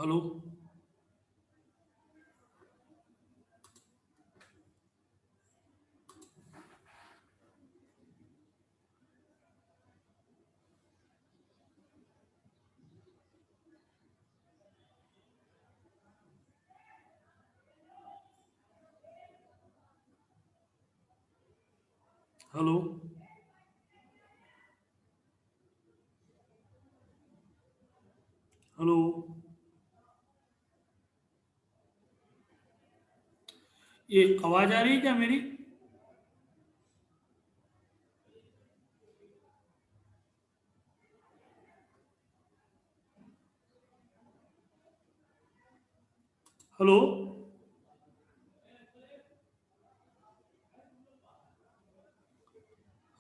Hello hello hello ये आवाज आ रही है क्या मेरी? Hello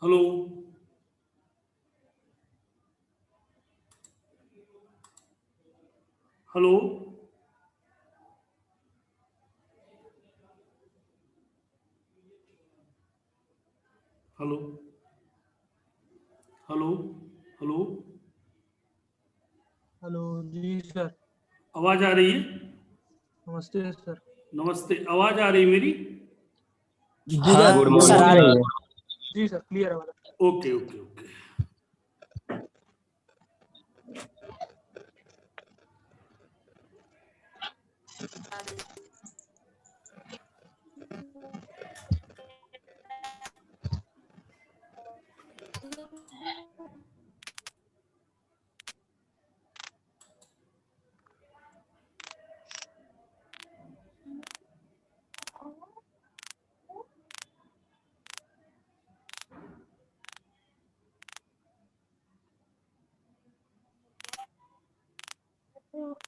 hello hello hello hello hello hello जी सर। आवाज आ रही है? नमस्ते सर। नमस्ते, आवाज आ रही है मेरी? जी हाँ, गुड सर आ रही है। जी सर क्लियर है। Okay okay okay.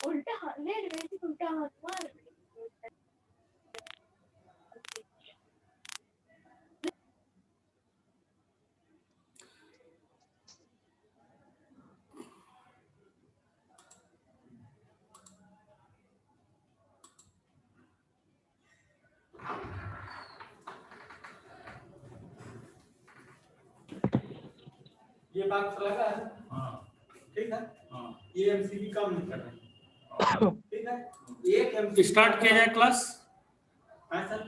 उल्टा हाथ ले वैसे उल्टा हाथ मार। ये बात लगा है। हाँ ठीक है। हाँ ये एमसीबी काम नहीं कर रहे। ठीक है, एक एमसीबी स्टार्ट किया जाए क्लास। हाँ सर,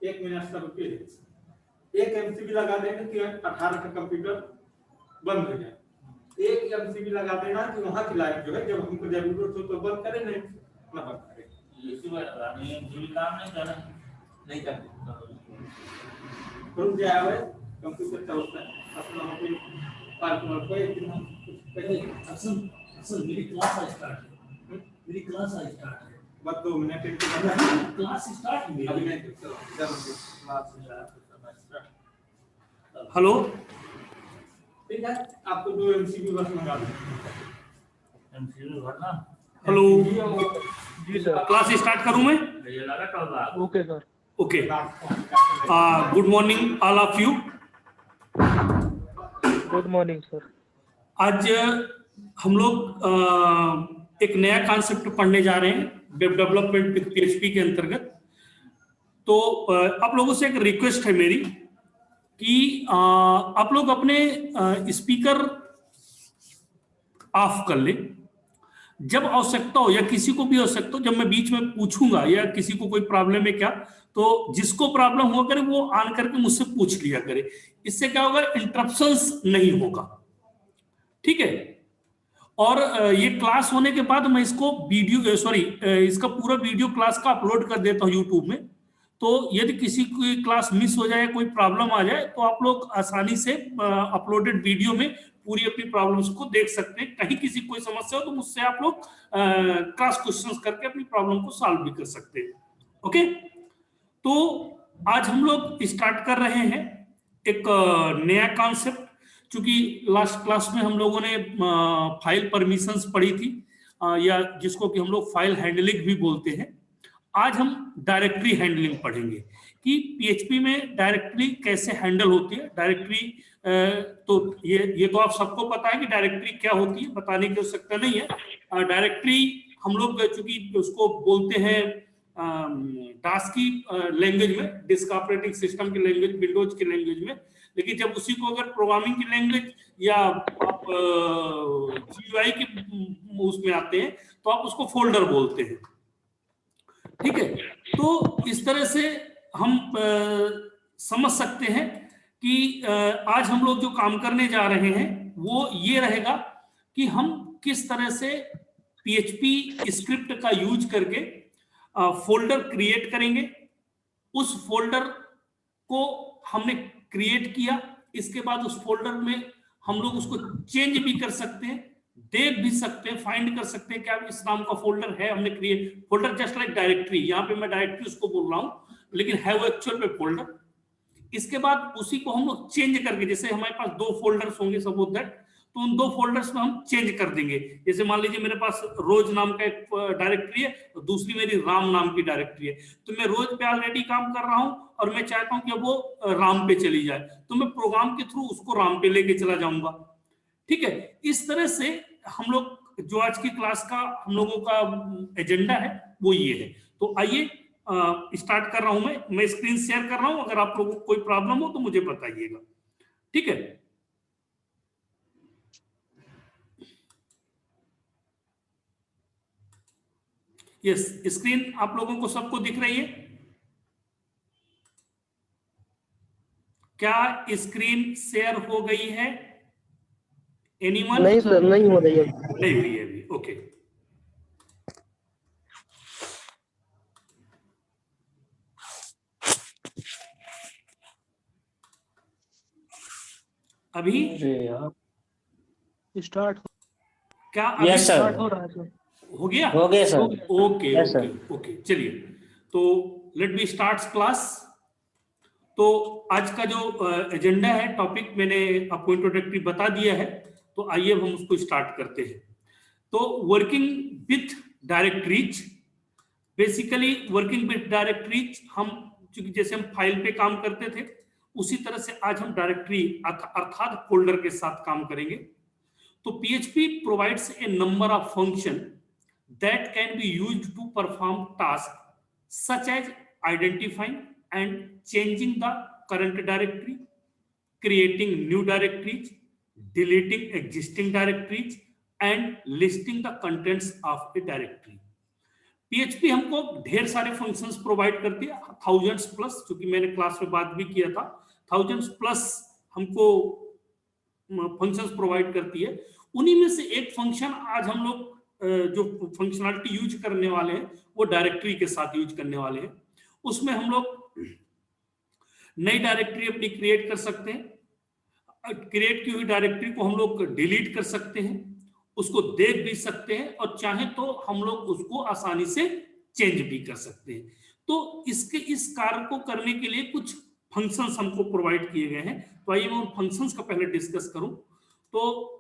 1 मिनट सर रुकिए। एक एमसीबी लगा देंगे कि 18 का कंप्यूटर बंद हो जाए। एक एमसीबी लगा देना कि वहाँ की लाइट जो है जब हमको जरूरत हो तो बंद करें, नहीं ना बंद करें। इसी बार लगानी है, एमसीबी काम नहीं कर नहीं करते रुक जाए हुए कंप्यूटर चलता है अपना पे पार्टनर को एक दिन हम कुछ करेंगे। असल मेरी क्लास आज स्टार्ट है। मेरी क्लास आज स्टार्ट है। बस 2 मिनट एक क्लास स्टार्ट है अभी मेरी। नहीं चलो क्लास स्टार्ट। हेलो ठीक है, आपको 2 एमसीबी बस मंगा दूं। एमसीयू भरना। हेलो जी सर। क्लास स्टार्ट करूं मैं? ये लगा कल okay sir. Okay. Good morning all of you. Good morning sir. आज हम लोग एक नया कॉन्सेप्ट पढ़ने जा रहे हैं वेब डेवलपमेंट विद पीएचपी के अंतर्गत। तो आप लोगों से एक रिक्वेस्ट है मेरी कि आप लोग अपने स्पीकर ऑफ कर लें। जब आवश्यकता हो या किसी को भी आवश्यकता हो, जब मैं बीच में पूछूंगा या किसी को कोई प्रॉब्लम है क्या, तो जिसको प्रॉब्लम हुआ करे वो ऑन करके मुझसे पूछ लिया करे। इससे क्या होगा, इंटरप्शंस नहीं होगा। ठीक है। और ये क्लास होने के बाद मैं इसको वीडियो इसका पूरा वीडियो क्लास का अपलोड कर देता हूँ यूट्यूब में। तो यदि किसी की क्लास मिस हो जाए, कोई प्रॉब्लम आ जाए, तो आप लोग आसानी से अपलोडेड वीडियो में पूरी अपनी प्रॉब्लम्स को देख सकते हैं। कहीं किसी कोई समस्या हो तो मुझसे आप लोग क्रॉस क्वेश्चंस करके अपनी प्रॉब्लम को सॉल्व भी कर सकते हैं। ओके, तो आज हम लोग स्टार्ट कर रहे हैं एक नया कॉन्सेप्ट। चूंकि लास्ट क्लास में हम लोगों ने फाइल परमिशंस पढ़ी थी, या जिसको कि हम लोग फाइल हैंडलिंग भी बोलते हैं। आज हम डायरेक्टरी हैंडलिंग पढ़ेंगे कि पीएचपी में डायरेक्टरी कैसे हैंडल होती है। डायरेक्टरी तो ये तो आप सबको पता है कि डायरेक्टरी क्या होती है, बताने की आवश्यकता नहीं है। डायरेक्टरी हम लोग चूंकि उसको बोलते हैं डास की लैंग्वेज में, डिस्क ऑपरेटिंग सिस्टम की लैंग्वेज, विंडोज की लैंग्वेज में, लेकिन जब उसी को अगर प्रोग्रामिंग की लैंग्वेज या आप GUI के उसमें आते हैं तो आप उसको फोल्डर बोलते हैं, ठीक है। तो इस तरह से हम समझ सकते हैं कि आज हम लोग जो काम करने जा रहे हैं वो ये रहेगा कि हम किस तरह से PHP स्क्रिप्ट का यूज करके फोल्डर क्रिएट करेंगे। उस फोल्डर को हमने क्रिएट किया, इसके बाद उस फोल्डर में हम लोग उसको चेंज भी कर सकते हैं, देख भी सकते हैं, फाइंड कर सकते हैं क्या इस नाम का फोल्डर है। हमने create folder just like directory, यहाँ पे मैं डायरेक्टरी उसको बोल रहा हूँ लेकिन है वो एक्चुअल में फोल्डर। इसके बाद उसी को हम लोग चेंज करके, जैसे हमारे पास 2 फोल्डर्स होंगे सपोज दैट, तो उन 2 फोल्डर्स में हम चेंज कर देंगे। जैसे मान लीजिए मेरे पास रोज नाम का एक डायरेक्टरी है, दूसरी मेरी राम नाम की डायरेक्टरी है, तो मैं रोज पे ऑलरेडी काम कर रहा हूं और मैं चाहता हूं कि वो राम पे चली जाए, तो मैं प्रोग्राम के थ्रू उसको राम पे लेके चला जाऊंगा, ठीक है। इस तरह से हम लोग जो आज की क्लास का हम लोगों का एजेंडा है वो ये है। तो आइए स्टार्ट कर रहा हूं, मैं स्क्रीन शेयर कर रहा हूं, अगर आप लोगों को कोई प्रॉब्लम हो तो मुझे बताइएगा, ठीक है। यस, स्क्रीन आप लोगों को सबको दिख रही है? क्या स्क्रीन शेयर हो गई है? एनीवन? नहीं सर, नहीं हो रही है। नहीं हुई है अभी, ओके। अभी स्टार्ट क्या अभी यस सर, स्टार्ट हो रहा है सर। हो गया? हो गया sir. Okay Yes, sir. Okay okay, चलिए तो लेट मी स्टार्ट क्लास। तो आज का जो एजेंडा है, टॉपिक मैंने आपको इंट्रोडक्टरी बता दिया है, तो आइए हम उसको स्टार्ट करते हैं। तो working with directories, basically working with directories, हम चूंकि जैसे हम फाइल पे काम करते थे उसी तरह से आज हम डायरेक्टरी अर्थात फोल्डर के साथ काम करेंगे। तो PHP provides a number of functions that can be used to perform tasks such as identifying and changing the current directory, creating new directories, deleting existing directories, and listing the contents of a directory. PHP हमको ढेर सारे functions provide करती है, thousands plus, क्योंकि मैंने class में बात भी किया था, थाउजेंड्स प्लस हमको फंक्शंस प्रोवाइड करती है। उन्हीं में से एक फंक्शन आज हम लोग जो फंक्शनलिटी यूज करने वाले हैं वो डायरेक्टरी के साथ यूज करने वाले हैं। उसमें हम लोग नई डायरेक्टरी अपनी क्रिएट कर सकते हैं, क्रिएट की हुई डायरेक्टरी को हम लोग डिलीट कर सकते हैं, उसको देख भी सकते हैं, और चाहे तो हम लोग उसको आसानी से चेंज भी कर सकते हैं। तो इस कार्य को करने के लिए कुछ फंक्शंस हमको प्रोवाइड किए गए हैं। तो आइए मैं उन फंक्शंस का पहले डिस्कस करूं। तो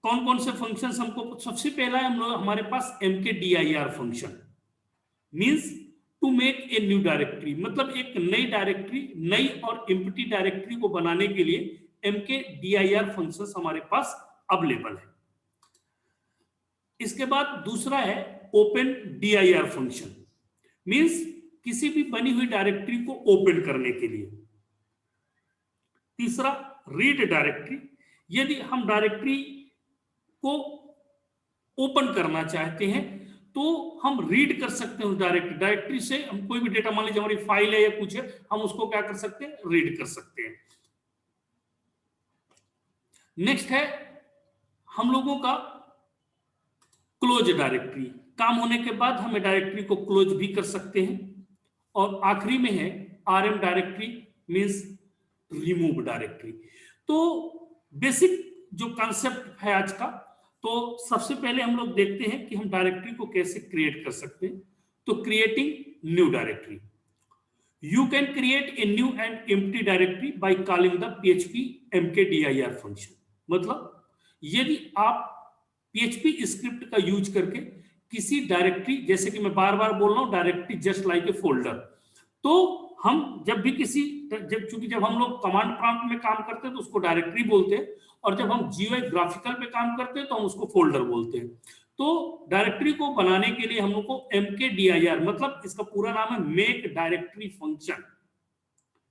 कौन कौन से फंक्शंस हमको, सबसे पहला है हम लोग हमारे पास mkdir function, means to make a new directory, मतलब एक नई डायरेक्टरी, नई और एम्प्टी डायरेक्टरी को बनाने के लिए mkdir फंक्शंस हमारे पास अवेलेबल है। इसके बाद दूसरा है ओपन dir फंक्शन, मींस किसी भी बनी हुई डायरेक्टरी को ओपन करने के लिए। तीसरा रीड डायरेक्टरी, यदि हम डायरेक्टरी को ओपन करना चाहते हैं तो हम रीड कर सकते हैं उस डायरेक्टरी से। हम कोई भी डेटा, मान लीजिए हमारी फाइल है या कुछ है, हम उसको क्या कर सकते हैं, रीड कर सकते हैं। नेक्स्ट है हम लोगों का क्लोज डायरेक्टरी, काम होने के बाद हमें डायरेक्टरी को क्लोज भी कर सकते हैं। और आखिरी में है RM directory, means remove directory. तो बेसिक जो कॉन्सेप्ट है आज का, तो सबसे पहले हम लोग देखते हैं कि हम डायरेक्टरी को कैसे क्रिएट कर सकते हैं। तो creating new directory, you can create a new and empty directory by calling the PHP mkdir function. मतलब यदि आप PHP स्क्रिप्ट का यूज करके किसी डायरेक्टरी, जैसे कि मैं बार बार बोल रहा हूं, directory just like a folder, तो हम जब भी चूंकि जब हम लोग कमांड प्रॉम्प्ट में काम करते हैं तो उसको डायरेक्टरी बोलते हैं, और जब हम GUI ग्राफिकल पे काम करते हैं तो हम उसको फोल्डर बोलते हैं। तो डायरेक्टरी को बनाने के लिए हम लोग को mkdir, मतलब इसका पूरा नाम है मेक डायरेक्टरी फंक्शन।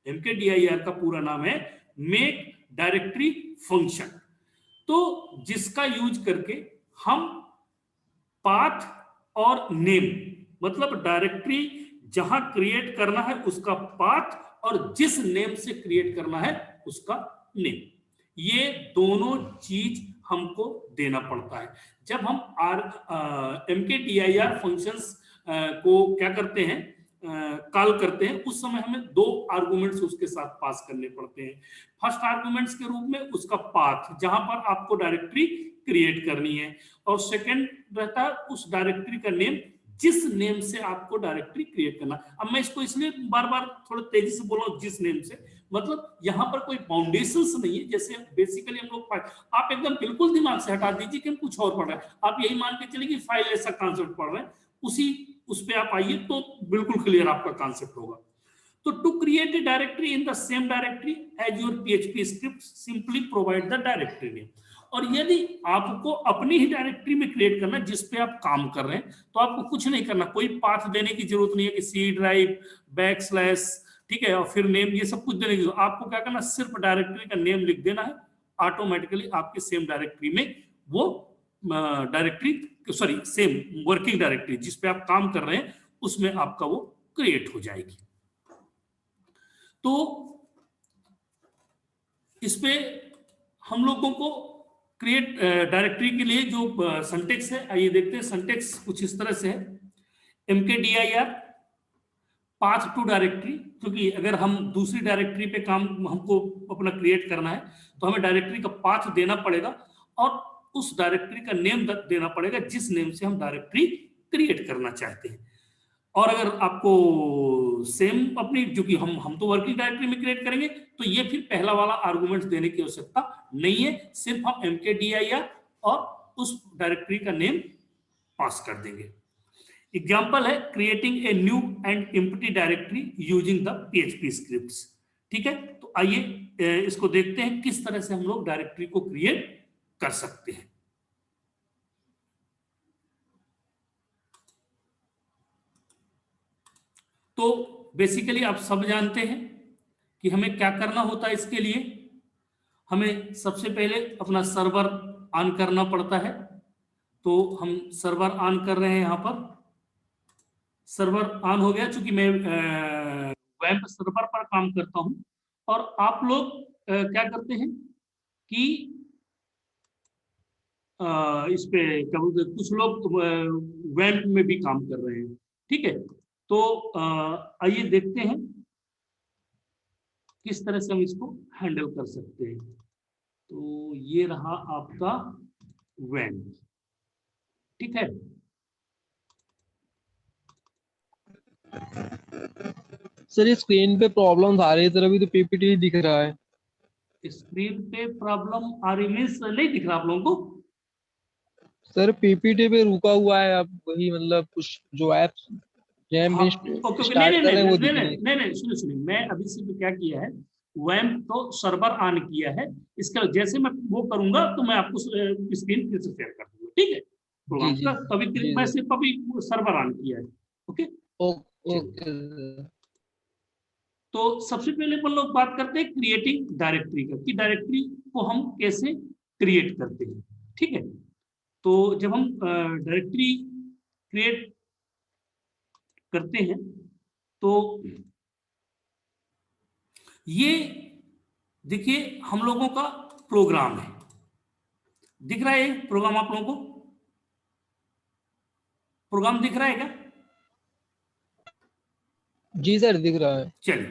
mkdir का पूरा नाम है मेक डायरेक्टरी फंक्शन। तो जिसका यूज करके हम पाथ और नेम, मतलब डायरेक्टरी जहां क्रिएट करना है उसका पाथ और जिस नेम से क्रिएट करना है उसका नेम, ये दोनों चीज हमको देना पड़ता है। जब हम mkdir फंक्शंस को क्या करते हैं, कॉल करते हैं, उस समय हमें दो आर्गुमेंट्स उसके साथ पास करने पड़ते हैं। फर्स्ट आर्गुमेंट्स के रूप में उसका पाथ जहां पर आपको डायरेक्टरी क्रिएट करनी है, और सेकंड रहता है उस डायरेक्टरी का नेम जिस नेम से आपको डायरेक्टरी क्रिएट करना। अब मैं इसको इसलिए बार बार थोड़ा तेजी से बोल रहा हूँ जिस नेम से, मतलब यहाँ पर कोई बाउंडेशंस नहीं है। जैसे बेसिकली हम लोग आप एकदम बिल्कुल दिमाग से हटा दीजिए कि हम कुछ और पढ़ रहे हैं, आप यही मान के चलिए कि फाइल ऐसा कॉन्सेप्ट पढ़ रहे हैं, उस पे आप आइए तो बिल्कुल क्लियर आपका कॉन्सेप्ट होगा। तो to create a directory in the same directory as your PHP script simply provide the directory name. और यदि आपको अपनी ही डायरेक्टरी में क्रिएट करना है जिस पे आप काम कर रहे हैं, तो आपको कुछ नहीं करना, कोई पाथ देने की जरूरत नहीं है कि C ड्राइव बैकस्लैश, ठीक है, और फिर नेम, ये सब कुछ देने की जरूरत। आपको क्या करना, सिर्फ डायरेक्टरी का नेम लिख देना है, ऑटोमेटिकली आपकी सेम डायरेक्टरी में वो directory, sorry same working directory जिस पे आप काम कर रहे हैं उसमें आपका वो क्रिएट हो जाएगी। तो इस पे हम लोगों को क्रिएट डायरेक्टरी के लिए जो सिंटैक्स है, आइए देखते हैं। सिंटैक्स कुछ इस तरह से है, mkdir पाथ टू डायरेक्टरी, क्योंकि अगर हम दूसरी डायरेक्टरी पे काम हमको अपना क्रिएट करना है तो हमें डायरेक्टरी का पाथ देना पड़ेगा और उस डायरेक्टरी का नेम देना पड़ेगा जिस नेम से हम डायरेक्टरी क्रिएट करना चाहते हैं। और अगर आपको सेम अपनी, जो कि हम तो वर्किंग डायरेक्टरी में क्रिएट करेंगे, तो ये फिर पहला वाला आर्गुमेंट देने की आवश्यकता नहीं है, सिर्फ हम mkdir और उस डायरेक्टरी का नेम पास कर देंगे। एग्जाम्पल है creating a new and empty directory using the PHP scripts. ठीक है, तो आइए इसको देखते हैं किस तरह से हम लोग डायरेक्टरी को क्रिएट कर सकते हैं। तो बेसिकली आप सब जानते हैं कि हमें क्या करना होता है। इसके लिए हमें सबसे पहले अपना सर्वर ऑन करना पड़ता है। तो हम सर्वर ऑन कर रहे हैं, यहाँ पर सर्वर ऑन हो गया। चूंकि मैं वेब सर्वर पर काम करता हूं और आप लोग क्या करते हैं कि इस पे क्या बोलते हैं, कुछ लोग वेब में भी काम कर रहे हैं। ठीक है, तो आइए देखते हैं किस तरह से हम इसको हैंडल कर सकते हैं। तो ये रहा आपका वेब, ठीक है। सर ये स्क्रीन पे प्रॉब्लम्स आ रही है, इधर अभी तो पीपीटी दिख रहा है। स्क्रीन पे प्रॉब्लम आ रही, मीन्स नहीं दिख रहा आप लोगों को? सर पीपीटी पे रुका हुआ है, अब वही मतलब कुछ जो एप्स स्टार्ट कर रहे हैं वो दिख नहीं। नहीं सुनिए, मैं अभी सिर्फ क्या किया है, वैम तो सर्वर ऑन किया है। इसका जैसे मैं वो करूंगा तो मैं आपको स्क्रीन फिर से शेयर कर दूंगा, ठीक है। प्रोग्राम का अभी मैं सिर्फ अभी सर्वर ऑन किया है। Okay okay. तो सबसे पहले हम लोग बात करते हैं क्रिएटिंग डायरेक्टरी का, कि डायरेक्टरी को हम कैसे क्रिएट करते हैं। ठीक है, तो जब हम डायरेक्टरी क्रिएट करते हैं तो ये देखिए हम लोगों का प्रोग्राम है, दिख रहा है प्रोग्राम आप लोगों को? प्रोग्राम दिख रहा है क्या? जी सर दिख रहा है। चलिए,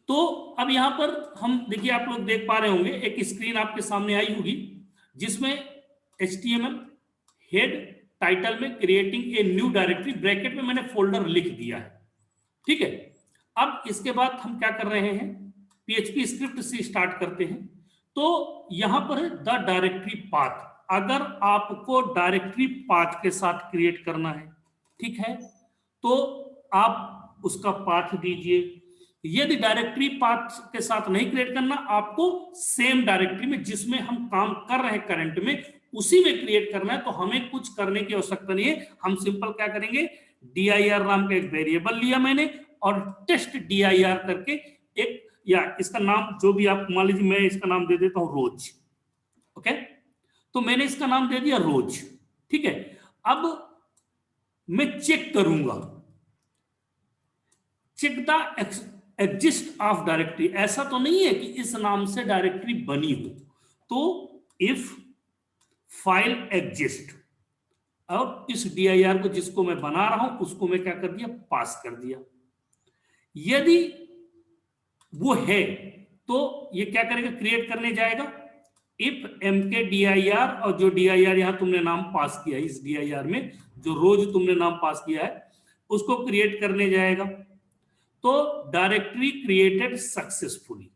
तो अब यहां पर हम देखिए, आप लोग देख पा रहे होंगे एक स्क्रीन आपके सामने आई होगी जिसमें HTML हेड टाइटल में creating a new directory, bracket में मैंने फोल्डर लिख दिया है। ठीक है, अब इसके बाद हम क्या कर रहे हैं, PHP स्क्रिप्ट से स्टार्ट करते हैं। तो यहां पर है द डायरेक्टरी पाथ। अगर आपको डायरेक्टरी पाथ के साथ क्रिएट करना है, ठीक है, तो आप उसका पाथ दीजिए। यदि डायरेक्टरी पाथ के साथ नहीं क्रिएट करना, आपको सेम डायरेक्टरी में जिसमें हम काम कर रहे हैं करंट में, उसी में क्रिएट करना है। तो हमें कुछ करने की आवश्यकता नहीं है, हम सिंपल क्या करेंगे, dir नाम का एक वेरिएबल लिया मैंने और टेस्ट dir करके एक, या इसका नाम जो भी आप मान लीजिए, मैं इसका नाम दे देता हूं रोज। ओके, तो मैंने इसका नाम दे दिया रोज, ठीक है। अब मैं चेक करूंगा, check the exist of directory. ऐसा तो नहीं है कि इस नाम से डायरेक्टरी बनी हो, तो इफ फाइल एग्जिस्ट, और इस dir को जिसको मैं बना रहा हूं उसको मैं क्या कर दिया, पास कर दिया। यदि वो है तो ये क्या करेगा, क्रिएट करने जाएगा इफ mkdir, और जो dir यहां तुमने नाम पास किया है, इस dir में जो रोज तुमने नाम पास किया है उसको क्रिएट करने जाएगा। तो डायरेक्टरी क्रिएटेड सक्सेसफुली,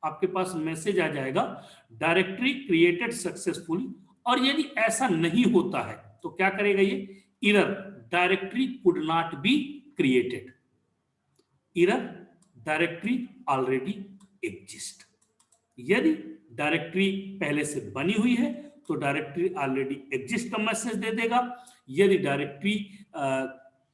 आपके पास मैसेज आ जाएगा डायरेक्टरी क्रिएटेड सक्सेसफुली। और यदि ऐसा नहीं होता है तो क्या करेगा ये, error directory could not be created, error directory already exist. यदि डायरेक्टरी पहले से बनी हुई है तो डायरेक्टरी ऑलरेडी एग्जिस्ट का मैसेज दे देगा। यदि डायरेक्टरी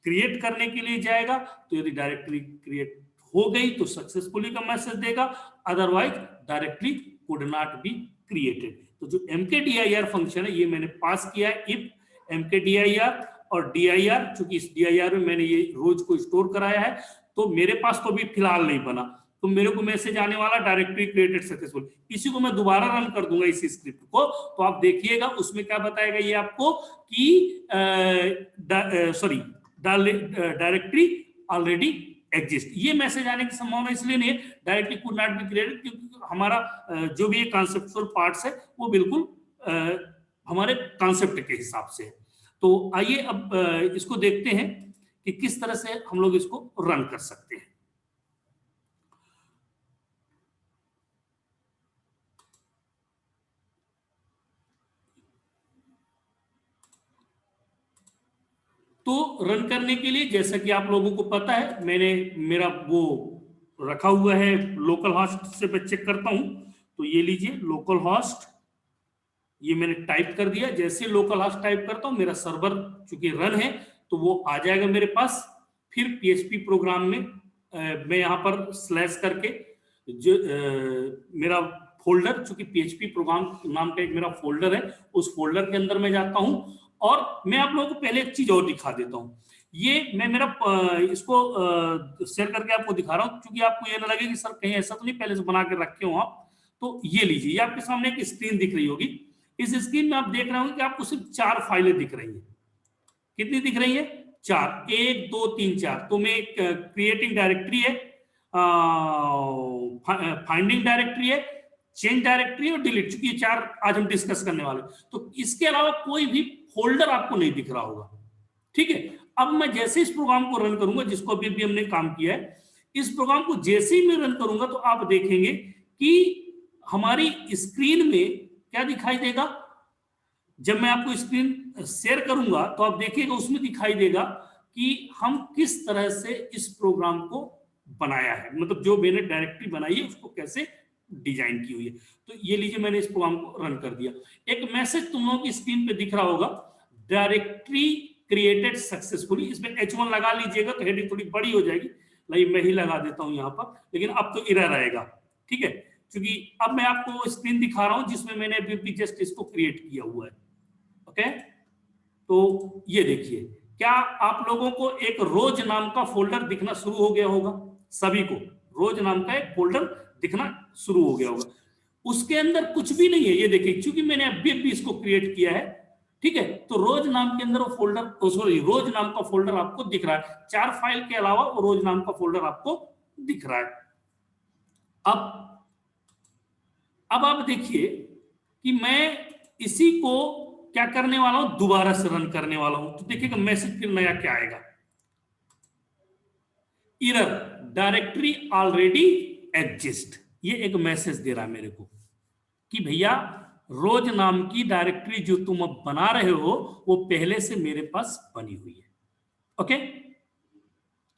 क्रिएट करने के लिए जाएगा तो यदि डायरेक्टरी क्रिएट हो गई तो सक्सेसफुली का मैसेज देगा, otherwise directory could not be created. तो जो mkdir फंक्शन है ये मैंने पास किया है, इफ mkdir और dir, चूंकि इस dir में मैंने ये रोज को स्टोर कराया है तो मेरे पास तो भी फिलहाल नहीं बना, तो मेरे को मैसेज आने वाला डायरेक्टरी क्रिएटेड सक्सेसफुल। इसी को मैं दोबारा रन कर दूंगा इस स्क्रिप्ट को, तो आप देखिएगा उसमें क्या बताएगा ये आपको कि सॉरी डायरेक्टरी ऑलरेडी एग्जिस्ट। ये मैसेज आने की संभावना इसलिए नहीं है, directly could not be created, क्योंकि हमारा जो भी ये कॉन्सेप्चुअल पार्ट्स है वो बिल्कुल हमारे कॉन्सेप्ट के हिसाब से है। तो आइए अब इसको देखते हैं कि किस तरह से हम लोग इसको रन कर सकते हैं। तो रन करने के लिए जैसा कि आप लोगों को पता है, मैंने मेरा वो रखा हुआ है लोकल होस्ट से मैं चेक करता हूं। तो ये लीजिए लोकल होस्ट, ये मैंने टाइप कर दिया। जैसे लोकल होस्ट टाइप करता हूं मेरा सर्वर चूंकि रन है तो वो आ जाएगा मेरे पास। फिर पीएचपी प्रोग्राम में मैं यहाँ पर स्लैश करके जो मेरा फोल्डर, चूंकि पीएचपी प्रोग्राम नाम का एक मेरा फोल्डर है, उस फोल्डर के अंदर मैं जाता हूं। और मैं आप लोगों को पहले एक चीज और दिखा देता हूं। ये मैं मेरा इसको शेयर करके आपको दिखा रहा हूं, क्योंकि आपको ये ना लगे कि सर कहीं ऐसा तो नहीं पहले से बना के रखे हो आप। तो ये लीजिए, ये आपके सामने एक स्क्रीन दिख रही होगी। इस स्क्रीन में आप देख रहे होंगे कि आपको सिर्फ 4 फाइलें दिख रही है। कितनी दिख रही है? 4, 1 2 3 4। तो मैं क्रिएटिंग डायरेक्टरी है, फाइंडिंग डायरेक्टरी है, चेंज डायरेक्टरी और डिलीट, चूंकि ये 4 आज हम डिस्कस करने वाले। तो इसके अलावा कोई भी फोल्डर आपको नहीं दिख रहा होगा, ठीक है। अब मैं जैसे इस प्रोग्राम को रन करूंगा, जिसको अभी हमने काम किया है, इस प्रोग्राम को जैसे ही मैं रन करूंगा तो आप देखेंगे कि हमारी स्क्रीन में क्या दिखाई देगा। जब मैं आपको स्क्रीन शेयर करूंगा तो आप देखिएगा उसमें दिखाई देगा कि हम किस तरह से इस प्रोग्राम को बनाया है, मतलब जो मैंने डायरेक्टरी बनाई है उसको कैसे डिजाइन की हुई है। तो ये लीजिए मैंने इस प्रोग्राम को रन कर दिया। एक मैसेज तुम लोगों की स्क्रीन पे दिख रहा होगा, डायरेक्टरी क्रिएटेड सक्सेसफुली। इसमें H1 लगा लीजिएगा तो हेडिंग थोड़ी बड़ी हो जाएगी, नहीं मैं ही लगा देता हूं यहां पर, लेकिन अब तो एरर आएगा, ठीक है। क्योंकि अब मैं आपको स्क्रीन दिखा रहा हूं जिसमें मैंने अभी जस्ट इसको क्रिएट किया हुआ है, ओके। तो ये देखिए, क्या आप लोगों को एक रोज नाम का फोल्डर दिखना शुरू हो गया होगा? सभी को रोज नाम का एक फोल्डर दिखना शुरू हो गया होगा। उसके अंदर कुछ भी नहीं है, ये देखिए, क्योंकि मैंने अभी इसको क्रिएट किया है, ठीक है। तो रोज नाम के अंदर वो फोल्डर, सॉरी रोज नाम का फोल्डर आपको दिख रहा है। 4 फाइल के अलावा वो रोज नाम का फोल्डर आपको दिख रहा है। अब आप देखिए कि मैं इसी को क्या करने वाला हूं, दोबारा से रन करने वाला हूं। तो देखिएगा मैसेज फिर नया क्या आएगा, एरर डायरेक्टरी ऑलरेडी एग्जिस्ट। ये एक मैसेज दे रहा है मेरे को कि भैया रोज नाम की डायरेक्टरी जो तुम अब बना रहे हो वो पहले से मेरे पास बनी हुई है, ओके।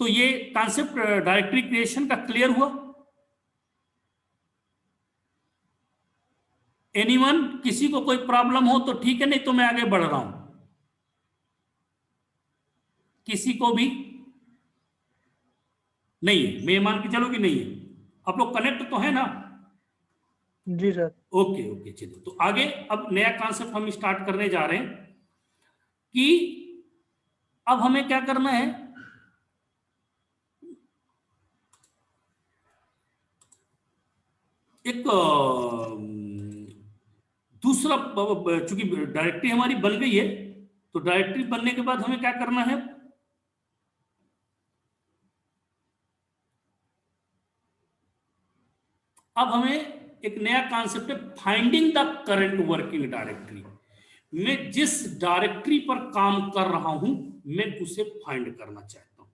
तो ये कॉन्सेप्ट डायरेक्टरी क्रिएशन का क्लियर हुआ? एनीवन, किसी को कोई प्रॉब्लम हो तो ठीक है, नहीं तो मैं आगे बढ़ रहा हूं। किसी को भी नहीं, मैं मान के चलो कि नहीं है। आप लोग कनेक्ट तो है ना? जी सर। ओके ओके, चलिए तो आगे अब नया कॉन्सेप्ट हम स्टार्ट करने जा रहे हैं कि अब हमें क्या करना है। एक दूसरा, चूंकि डायरेक्टरी हमारी बन गई है, तो डायरेक्टरी बनने के बाद हमें क्या करना है, अब हमें एक नया कॉन्सेप्ट है finding the current working directory. मैं जिस डायरेक्टरी पर काम कर रहा हूं मैं उसे फाइंड करना चाहता हूं।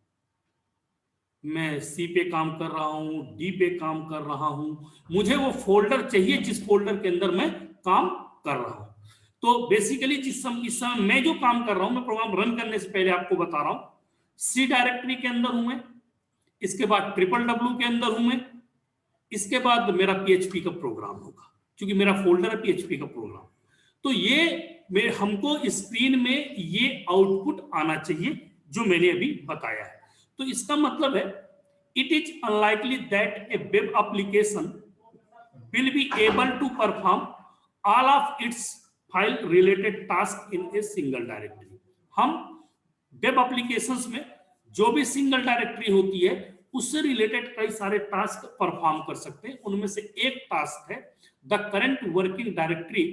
मैं सी पे काम कर रहा हूं, डी पे काम कर रहा हूं, मुझे वो फोल्डर चाहिए जिस फोल्डर के अंदर मैं काम कर रहा हूं। तो बेसिकली इस समय मैं जो काम कर रहा हूं, मैं प्रोग्राम रन करने से पहले आपको बता रहा हूं, सी डायरेक्टरी के अंदर हूं मैं, इसके बाद ट्रिपल डब्ल्यू के अंदर हूं मैं, इसके बाद मेरा पीएचपी का प्रोग्राम होगा, क्योंकि मेरा फोल्डर है पीएचपी का प्रोग्राम। तो ये हमको स्क्रीन में ये आउटपुट आना चाहिए जो मैंने अभी बताया है। तो इसका मतलब है it is unlikely that A web application will be able to perform all of its file related task in a single directory। हम वेब एप्लीकेशंस में जो भी सिंगल डायरेक्टरी होती है उससे रिलेटेड कई सारे टास्क परफॉर्म कर सकते हैं। उनमें से एक टास्क है the current working directory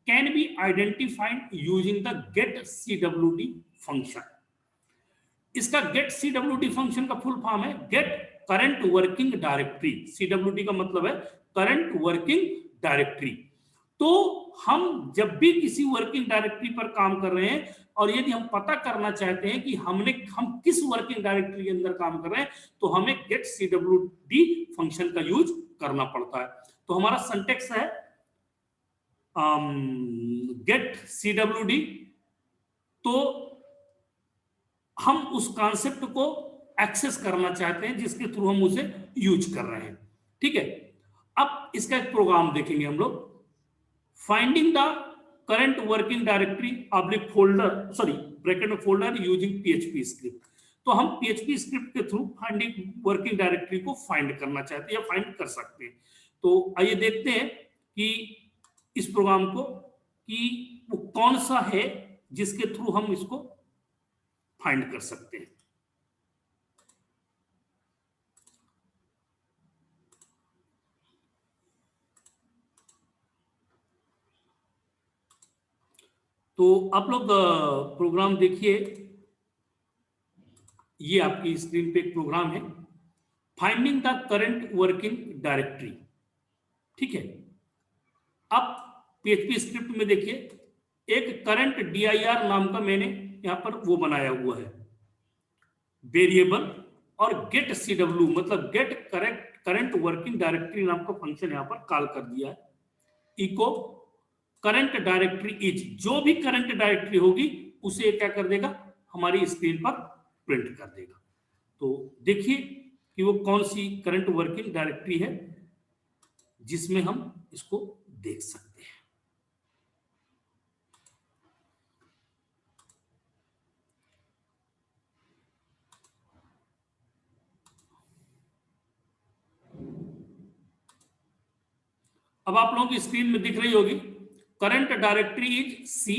can be identified using the get CWD function. इसका गेट CWD फंक्शन का फुल फॉर्म है get current working directory. CWD का मतलब है करंट वर्किंग डायरेक्टरी। तो हम जब भी किसी वर्किंग डायरेक्टरी पर काम कर रहे हैं और यदि हम पता करना चाहते हैं कि हम किस वर्किंग डायरेक्टरी के अंदर काम कर रहे हैं, तो हमें गेट CWD फंक्शन का यूज करना पड़ता है। तो हमारा सिंटैक्स है गेट CWD। तो हम उस कॉन्सेप्ट को एक्सेस करना चाहते हैं जिसके थ्रू हम उसे यूज कर रहे हैं। ठीक है, अब इसका एक प्रोग्राम देखेंगे हम लोग। Finding the current working directory oblique folder, sorry bracket में फोल्डर यूजिंग पीएचपी स्क्रिप्ट। तो हम पीएचपी स्क्रिप्ट के थ्रू फाइंडिंग वर्किंग डायरेक्टरी को फाइंड करना चाहते हैं या फाइंड कर सकते हैं। तो आइए देखते हैं कि इस प्रोग्राम को कि वो कौन सा है जिसके थ्रू हम इसको फाइंड कर सकते हैं। तो आप लोग प्रोग्राम देखिए, ये आपकी स्क्रीन पे एक प्रोग्राम है finding the current working directory. ठीक है, अब पीएचपी स्क्रिप्ट में देखिए एक करंट dir नाम का मैंने यहां पर वो बनाया हुआ है वेरिएबल, और गेट CW मतलब गेट करंट वर्किंग डायरेक्टरी नाम का फंक्शन यहां पर कॉल कर दिया है। इको करंट डायरेक्टरी इज, जो भी करंट डायरेक्टरी होगी उसे क्या कर देगा, हमारी स्क्रीन पर प्रिंट कर देगा। तो देखिए कि वो कौन सी करंट वर्किंग डायरेक्टरी है जिसमें हम इसको देख सकते हैं। अब आप लोगों की स्क्रीन में दिख रही होगी current directory is C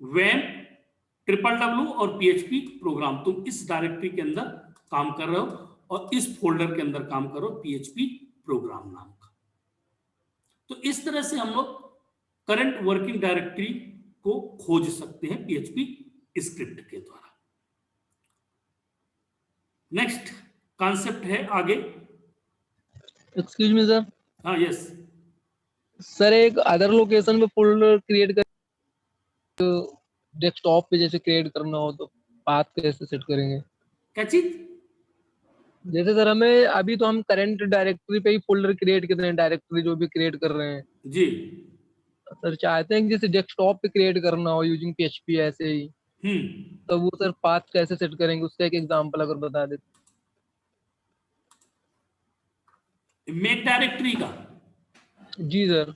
wamp triple W और पीएचपी प्रोग्राम। तुम इस डायरेक्टरी के अंदर काम कर रहे हो और इस फोल्डर के अंदर काम करो पीएचपी प्रोग्राम नाम का। तो इस तरह से हम लोग करंट वर्किंग डायरेक्टरी को खोज सकते हैं पीएचपी स्क्रिप्ट के द्वारा। नेक्स्ट कॉन्सेप्ट है आगे। Excuse me sir. हाँ यस सर एक अदर लोकेशन पे फोल्डर क्रिएट कर, डेस्कटॉप पे जैसे क्रिएट करना हो तो पाथ कैसे सेट करेंगे? क्या चीज? जैसे सर हमें अभी तो हम करंट डायरेक्टरी पे ही फोल्डर क्रिएट कर रहे हैं, डायरेक्टरी जो भी क्रिएट कर रहे हैं जी सर, चाहते हैं कि जैसे डेस्कटॉप पे क्रिएट करना हो यूजिंग पीएचपी ऐसे ही, तो वो सर पाथ कैसे सेट करेंगे उसका एक एग्जांपल अगर बता देते। मेक डायरेक्टरी का? जी सर।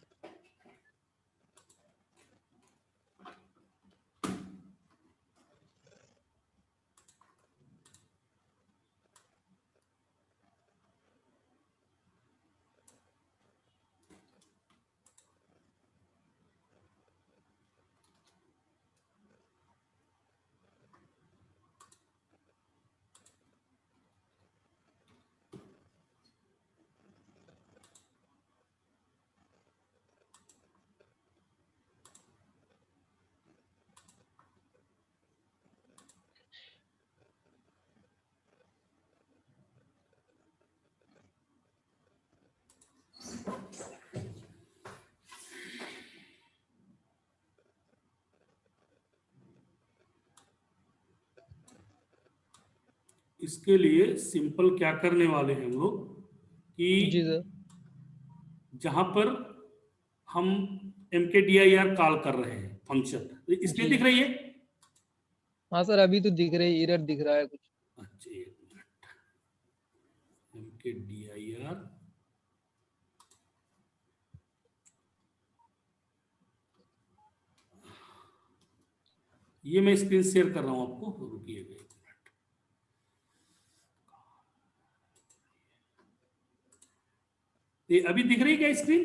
इसके लिए सिंपल क्या करने वाले हैं हम लोग कि जी सर। जहां पर हम mkdir कॉल कर रहे हैं फंक्शन, स्क्रीन जी। दिख रही है? हाँ सर, अभी तो दिख रही, एरर दिख रहा है कुछ। अच्छा एक मिनट, mkdir ये मैं स्क्रीन शेयर कर रहा हूं आपको, रुकिएगा एक मिनट। ये अभी दिख रही है क्या स्क्रीन?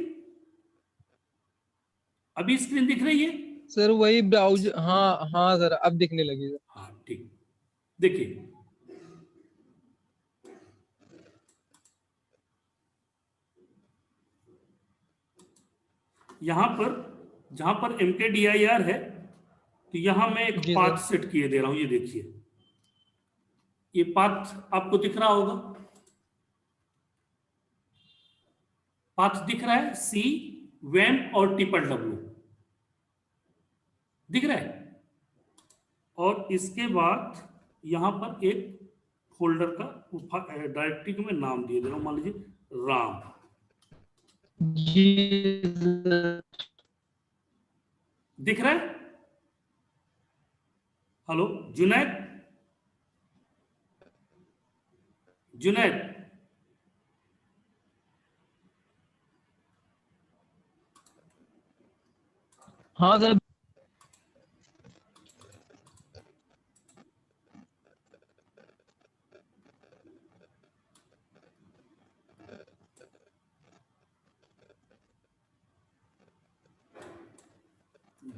अभी स्क्रीन दिख रही है? सर वही ब्राउज़र, हाँ हाँ सर, अब दिखने लगी सर। हाँ ठीक, देखिए यहां पर जहां पर mkdir है, तो यहां मैं एक जी पाथ सर। सेट किए दे रहा हूं। ये देखिए, ये पाथ आपको दिख रहा होगा, पाथ दिख रहा है, सी वैम्प और TW दिख रहा है। और इसके बाद यहां पर एक फोल्डर का डायरेक्टरी को मैं नाम दिए दे रहा हूं, मान लीजिए राम। जी सर। दिख रहा है? हेलो जुनैद, जुनैद हाँ सर।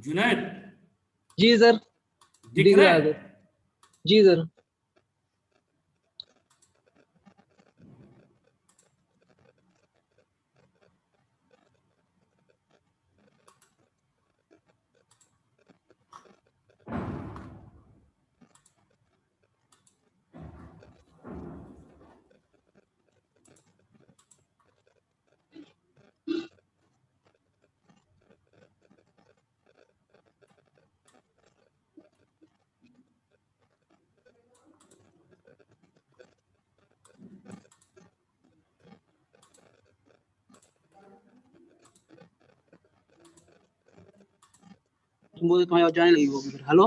जुनैद जी सर, दिख दिख रहा रहा है है? सर। जी सर। मुझे तुम्हारी आवाज जाने लगी होगी फिर। हेलो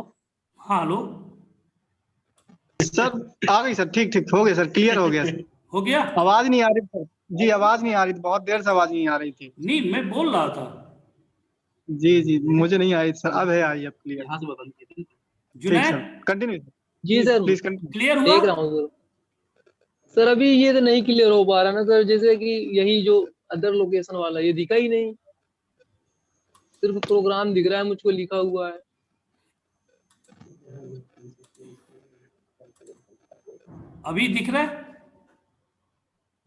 हाँ हेलो, सर आ गई सर, ठीक ठीक हो गया सर, क्लियर हो गया सर। हो गया? आवाज नहीं आ रही सर जी, आवाज नहीं आ रही थी, बहुत देर से आवाज नहीं आ रही थी। नहीं मैं बोल रहा था। जी जी, मुझे नहीं आई सर, अब है आई, अब क्लियर। यहाँ से बदल दिए। ठीक सर, जुनैद कंटिन्यू जी सर, प्लीज कंटिन्यू। क्लियर हुआ? देख रहा हूँ सर। सर अभी ये तो नहीं क्लियर हो पा रहा ना सर, जैसे कि यही जो अदर लोकेशन वाला ये दिखा ही नहीं, सिर्फ प्रोग्राम दिख रहा है मुझको लिखा हुआ है। अभी दिख रहा है?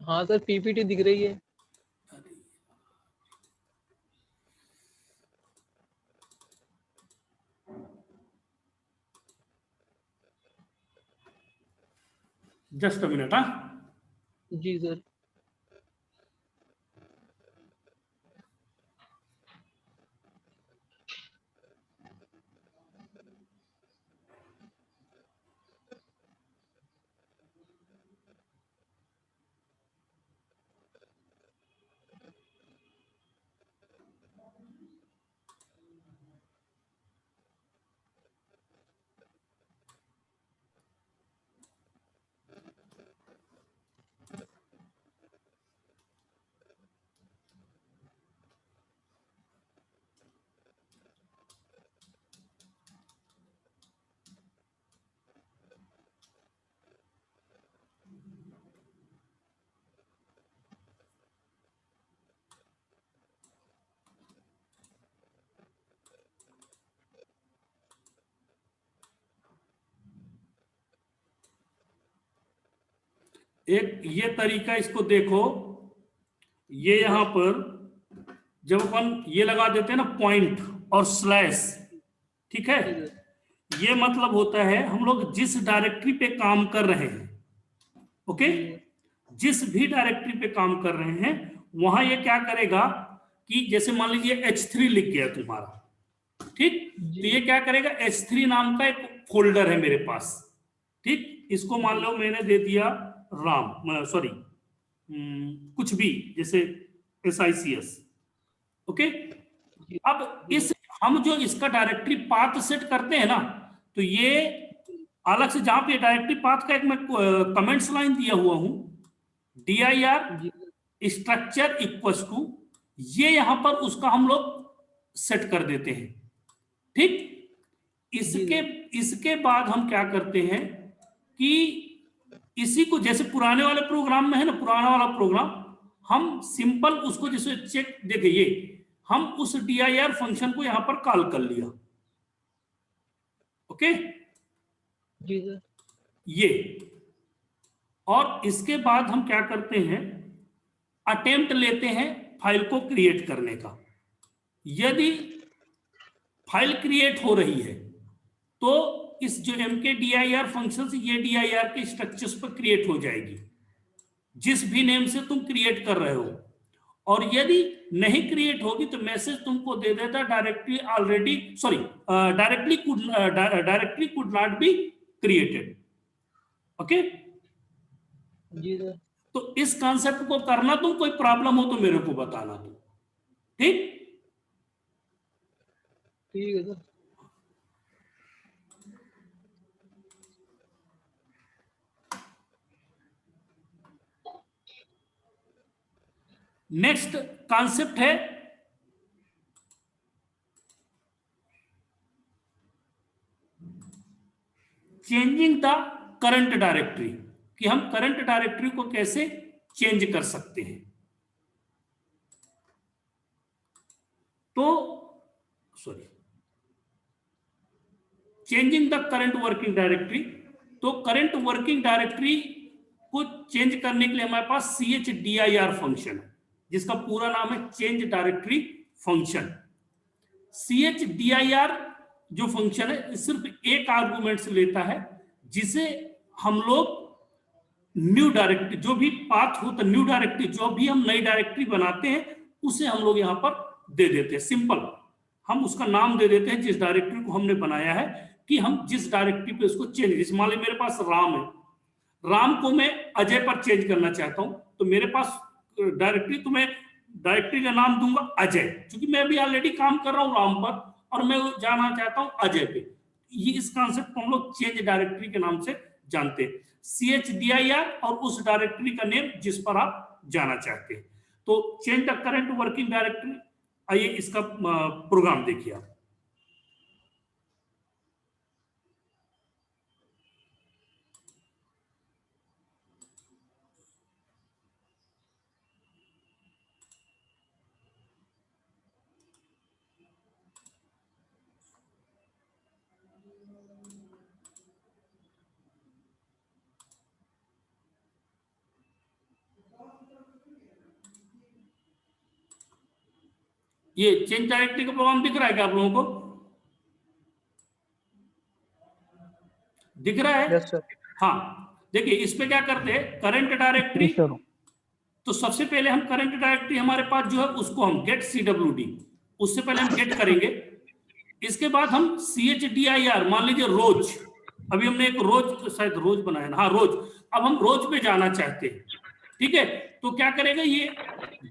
हाँ सर, पीपीटी दिख रही है। Just a minute. हाँ जी सर। एक ये तरीका, इसको देखो, ये यहां पर जब अपन ये लगा देते हैं ना पॉइंट और स्लैश, ठीक है, जी सर। ये मतलब होता है हम लोग जिस डायरेक्टरी पे काम कर रहे हैं, ओके, जिस भी डायरेक्टरी पे काम कर रहे हैं वहां ये क्या करेगा कि जैसे मान लीजिए H3 लिख गया तुम्हारा, ठीक, तो ये क्या करेगा, H3 नाम का एक फोल्डर है मेरे पास, ठीक, इसको मान लो मैंने दे दिया राम, सॉरी कुछ भी, जैसे SICS। ओके, अब इस हम जो इसका डायरेक्टरी पाथ सेट करते हैं ना, तो ये अलग से जहां पे डायरेक्टरी पाथ का एक मैं कमेंट्स लाइन दिया हुआ हूं, dir स्ट्रक्चर इक्वल टू, ये यहां पर उसका हम लोग सेट कर देते हैं। ठीक, इसके बाद हम क्या करते हैं कि इसी को जैसे पुराने वाले प्रोग्राम में है ना, पुराना वाला प्रोग्राम, हम सिंपल उसको जैसे चेक, देखिए हम उस dir फंक्शन को यहां पर कॉल कर लिया। ओके जी सर। ये, और इसके बाद हम क्या करते हैं, अटेम्प्ट लेते हैं फाइल को क्रिएट करने का। यदि फाइल क्रिएट हो रही है तो इस जो mkdir फंक्शन से ये dir के स्ट्रक्चर्स पर क्रिएट हो जाएगी, जिस भी नेम से तुम क्रिएट कर रहे हो। और यदि नहीं क्रिएट होगी तो मैसेज तुमको दे देता directly already, sorry directly could not be created. Okay, जी सर। तो इस कॉन्सेप्ट को करना, तुम कोई प्रॉब्लम हो तो मेरे को बताना तुम। ठीक, ठीक है सर। नेक्स्ट कॉन्सेप्ट है चेंजिंग द करंट डायरेक्टरी, कि हम करंट डायरेक्टरी को कैसे चेंज कर सकते हैं। तो sorry, changing the current working directory, तो करंट वर्किंग डायरेक्टरी को चेंज करने के लिए हमारे पास chdir फंक्शन है, जिसका पूरा नाम है चेंज डायरेक्टरी फंक्शन। chdir जो फंक्शन है सिर्फ एक आर्गुमेंट से लेता है, जिसे हम लोग न्यू डायरेक्टरी, जो भी पाथ होता है न्यू डायरेक्टरी, जो भी हम नई डायरेक्टरी बनाते हैं उसे हम लोग यहां पर दे देते हैं। सिंपल हम उसका नाम दे देते हैं जिस डायरेक्टरी को हमने बनाया है, कि हम जिस डायरेक्टरी पे उसको चेंज, जैसे मान लो मेरे पास राम है, राम को मैं अजय पर चेंज करना चाहता हूं, तो मेरे पास डायरेक्टरी, तो मैं डायरेक्टरी का नाम दूंगा अजय, क्योंकि मैं भी ऑलरेडी काम कर रहा हूं राम पर और मैं जाना चाहता हूं अजय पे। ये इस कॉन्सेप्ट को हम लोग चेंज डायरेक्टरी के नाम से जानते हैं, chdir और उस डायरेक्टरी का नेम जिस पर आप जाना चाहते हैं। तो change the current working directory, आइए इसका प्रोग्राम देखिए आप। ये चेंज डायरेक्टरी का प्रोग्राम दिख रहा है क्या आप लोगों को? दिख रहा है? Yes sir. हाँ, देखिए इस पे क्या करते हैं, करंट डायरेक्टरी, तो सबसे पहले हम करंट डायरेक्टरी हमारे पास जो है उसको हम गेट CWD, उससे पहले हम गेट करेंगे। इसके बाद हम chdir, मान लीजिए रोज, अभी हमने एक रोज, शायद रोज बनाया ना, हाँ रोज, अब हम रोज पे जाना चाहते हैं। ठीक है, तो क्या करेगा, ये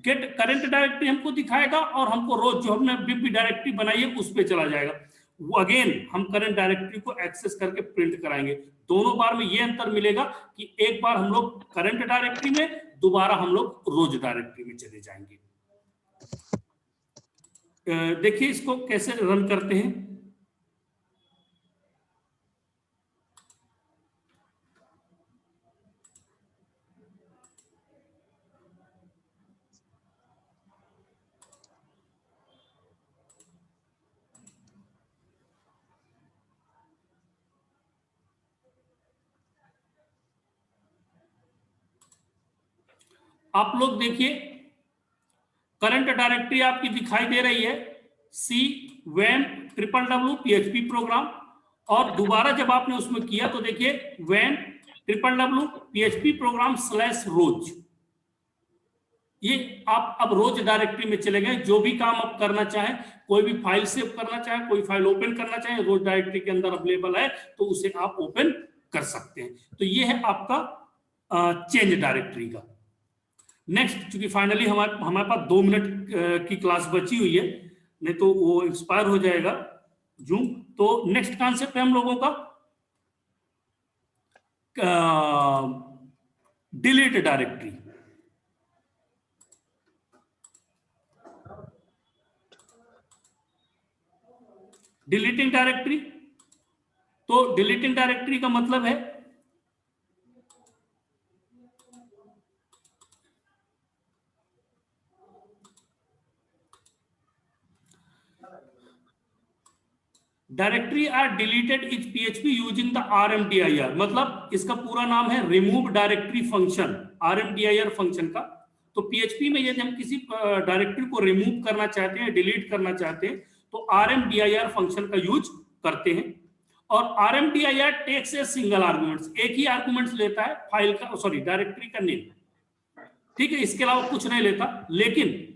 गेट करंट डायरेक्टरी हमको दिखाएगा और हमको रोज जो हमने बीपी डायरेक्टरी बनाई है उस पे चला जाएगा। वो अगेन हम करंट डायरेक्टरी को एक्सेस करके प्रिंट कराएंगे। दोनों बार में ये अंतर मिलेगा कि एक बार हम लोग करंट डायरेक्टरी में, दोबारा हम लोग रोज डायरेक्टरी में चले जाएंगे। देखिए इसको कैसे रन करते हैं। आप लोग देखिए करंट डायरेक्टरी आपकी दिखाई दे रही है, CVAM PHP प्रोग्राम, और दोबारा जब आपने उसमें किया तो देखिए WAM PHP प्रोग्राम /रोज, ये आप अब रोज डायरेक्टरी में चले गए। जो भी काम आप करना चाहें, कोई भी फाइल सेव करना चाहें, कोई फाइल ओपन करना चाहें, रोज डायरेक्टरी के अंदर अवेलेबल है, तो उसे आप ओपन कर सकते हैं। तो ये है आपका चेंज डायरेक्टरी का। नेक्स्ट, चूंकि फाइनली हमारे पास 2 मिनट की क्लास बची हुई है, नहीं तो वो एक्सपायर हो जाएगा जूम। तो नेक्स्ट कॉन्सेप्ट है हम लोगों का डिलीट डायरेक्टरी। डिलीटिंग डायरेक्टरी, तो डिलीटिंग डायरेक्टरी का मतलब है directory are deleted is PHP using the RMDIR। मतलब इसका पूरा नाम है remove directory function, RMDIR function का। तो पीएचपी में यदि हम किसी डायरेक्टरी को रिमूव करना चाहते हैं, डिलीट करना चाहते हैं, तो RMDIR फंक्शन का यूज करते हैं। और RMDIR takes a single arguments, एक ही आर्गुमेंट्स लेता है फाइल का, सॉरी डायरेक्टरी का नेम, ठीक है, इसके अलावा कुछ नहीं लेता। लेकिन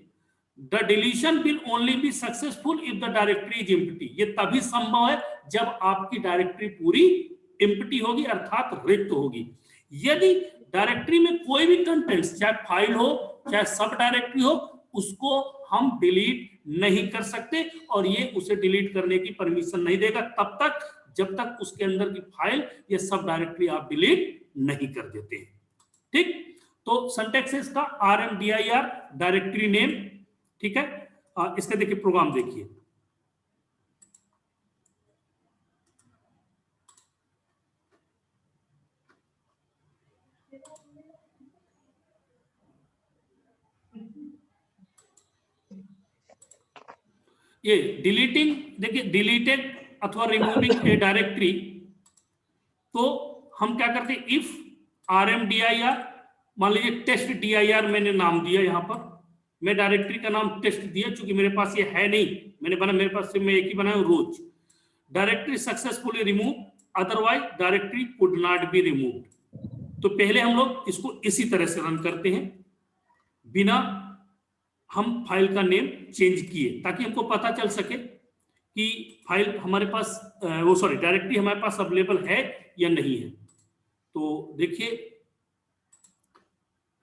the deletion will only be successful if the directory is empty. ये तभी संभव है जब आपकी डायरेक्टरी पूरी एम्प्टी होगी, अर्थात रिक्त होगी। यदि डायरेक्टरी में कोई भी कंटेंट्स, चाहे फाइल हो चाहे सब डायरेक्टरी हो, उसको हम डिलीट नहीं कर सकते, और ये उसे डिलीट करने की परमिशन नहीं देगा तब तक जब तक उसके अंदर की फाइल या सब डायरेक्टरी आप डिलीट नहीं कर देते हैं। ठीक, तो सिंटैक्स है इसका RMDIR डायरेक्टरी नेम, ठीक है। इसका देखिए प्रोग्राम देखिए, ये डिलीटिंग, देखिए डिलीटेड अथवा रिमूविंग ए डायरेक्टरी, तो हम क्या करते हैं, इफ RMDIR, मान लीजिए टेस्ट DIR मैंने नाम दिया, यहां पर मैं डायरेक्टरी का नाम टेस्ट दिया, क्योंकि मेरे पास ये है नहीं, मैंने बना, मेरे पास सिर्फ मैं एक ही बनाया रोज। Directory successfully remove, otherwise directory could not be removed. तो पहले हम लोग इसको इसी तरह से रन करते हैं, बिना हम फाइल का नेम चेंज किए, ताकि हमको पता चल सके कि फाइल हमारे पास डायरेक्टरी हमारे पास अवेलेबल है या नहीं है। तो देखिए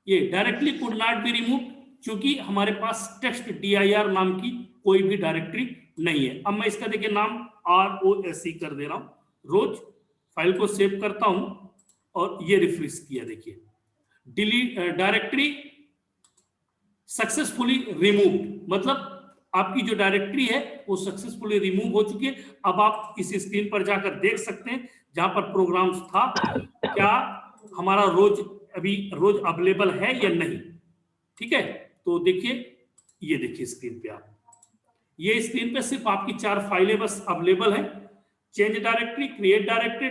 ये directly could not be remove, क्योंकि हमारे पास टेस्ट DIR नाम की कोई भी डायरेक्टरी नहीं है। अब मैं इसका देखिए नाम ROSE कर दे रहा हूं, रोज। फाइल को सेव करता हूं और ये रिफ्रेश किया, देखिए डिलीट डायरेक्टरी सक्सेसफुली रिमूव्ड, मतलब आपकी जो डायरेक्टरी है वो सक्सेसफुली रिमूव हो चुकी है। अब आप इस स्क्रीन पर जाकर देख सकते हैं जहां पर प्रोग्राम्स था, क्या हमारा रोज अभी रोज अवेलेबल है या नहीं, ठीक है। तो देखिए, ये देखिए स्क्रीन पे, आप ये स्क्रीन पे सिर्फ आपकी 4 फाइलें बस अवेलेबल है, change directory, create directory,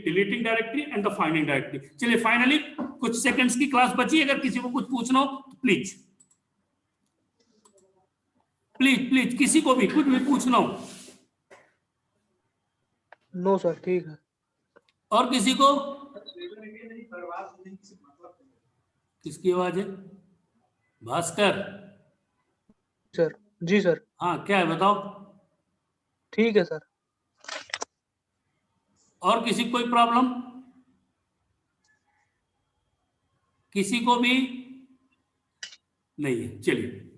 deleting directory and the finding directory. चलिए फाइनली कुछ सेकंड्स की क्लास बची, अगर किसी को कुछ पूछना हो तो प्लीज प्लीज प्लीज, किसी को भी कुछ भी पूछना हो। नो सर, ठीक है। और किसी को, किसकी आवाज है? भास्कर सर, जी सर, हाँ, क्या है बताओ। ठीक है सर। और किसी कोई प्रॉब्लम, किसी को भी नहीं है? चलिए